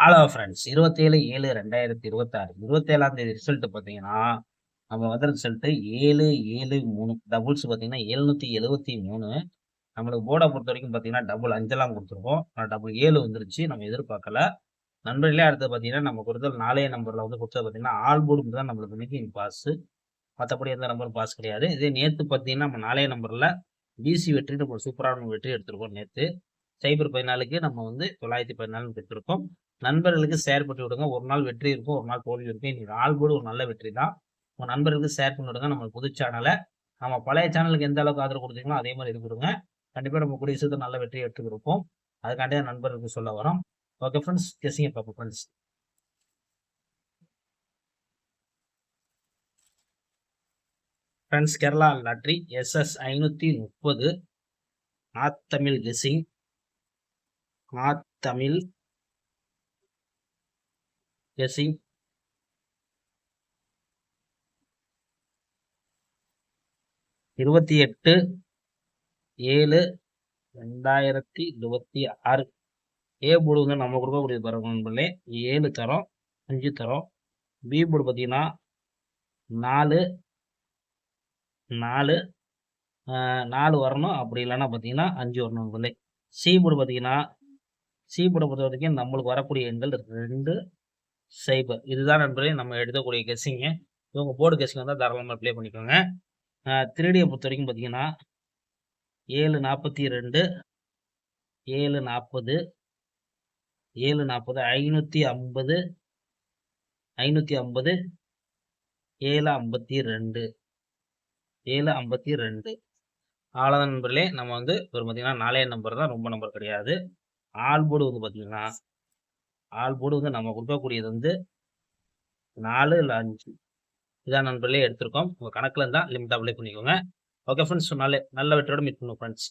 Hello friends, 27/7/2026 27ஆம் தேதி result பார்த்தீங்கன்னா, நம்ம வந்த ரிசல்ட் 773 டபுள்ஸ் பார்த்தீங்கன்னா 773. நம்மளுக்கு போர்டை பொறுத்த வரைக்கும் பார்த்தீங்கன்னா டபுள் 5 கொடுத்துருக்கோம். டபுள் 7 வந்துருச்சு. நம்ம எதிர்பார்க்கல. நண்பர்களே, அடுத்து பார்த்தீங்கன்னா நம்ம கொடுத்த 4 நம்பர்ல வந்து கொடுத்தது பார்த்தீங்கன்னா ஆல் போர்டு தான் நம்மளுக்கு இன்னைக்கு பாஸ். மற்றபடி எந்த நம்பரும் பாஸ் கிடையாது. இதே நேற்று பார்த்தீங்கன்னா நம்ம 4 நம்பர்ல பிசி வெற்றி நம்ம சூப்பரான வெற்றி எடுத்திருக்கோம். நேற்று சைபர் 14க்கு நம்ம வந்து 914 பெற்றிருக்கோம். நண்பர்களுக்கு ஷேர் பண்ணி விடுங்க. ஒரு நாள் வெற்றி இருக்கும், ஒரு நாள் தோல்வி இருக்கும். இன்னைக்கு ஆல் போர்டு ஒரு நல்ல வெற்றி தான். உங்க நண்பர்களுக்கு ஷேர் பண்ணி விடுங்க. நம்ம புது சேனலை நம்ம பழைய சேனலுக்கு எந்த அளவுக்கு ஆதரவு கொடுத்தீங்களோ அதே மாதிரி இது கொடுங்க. கண்டிப்பா நம்ம கூடிய சீக்கிரம் நல்ல வெற்றியை எடுத்து கொடுப்போம். அதுக்காண்டே நண்பர்களுக்கு சொல்ல வரோம். ஓகே ஃப்ரெண்ட்ஸ், கெஸ்ஸிங்க பார்ப்போம் friends. Friends, Kerala lottery SS 530 north Tamil guessing. North Tamil guessing 28/7/2026. A board வந்து நம்ம கொடுக்கக்கூடியது பாருங்க நண்பர்களே, 7 தரோம், 5 தரோம். பி போர்டு பார்த்தீங்கன்னா 4 4 4 வரணும். அப்படி இல்லைன்னா பார்த்தீங்கன்னா 5 வரணும் நண்பர்களே. சி போர்டு பார்த்தீங்கன்னா, சி போர்டை பொறுத்த வரைக்கும் நம்மளுக்கு வரக்கூடிய எண்கள் 2 0. இதுதான் நண்பர்களே நம்ம எடுக்கக்கூடிய கெஸ்ஸிங்க. இவங்க போர்டு கெஸ்ஸிங் வந்தால் தாராளமாக ப்ளே பண்ணிக்கோங்க. 3Dயை பொறுத்த வரைக்கும் பார்த்தீங்கன்னா 742 740 740 550 550 752 752. அவ்வளோதான் நண்பர்களே. நம்ம வந்து ஒரு பார்த்தீங்கன்னா 4 நம்பர் தான், ரொம்ப நம்பர் கிடையாது. ஆல் போர்டு வந்து பார்த்தீங்கன்னா, ஆல் போர்டு வந்து நம்ம கொடுக்கக்கூடியது வந்து 4 இல்லை 5. இதான் நண்பர்களே எடுத்திருக்கோம். உங்கள் கணக்கில் இருந்தால் லிமிட்டாக அப்ளை பண்ணிக்கோங்க. ஓகே ஃப்ரெண்ட்ஸ், நல்ல வெற்றியோட மீட் பண்ணுவோம் ஃப்ரெண்ட்ஸ்.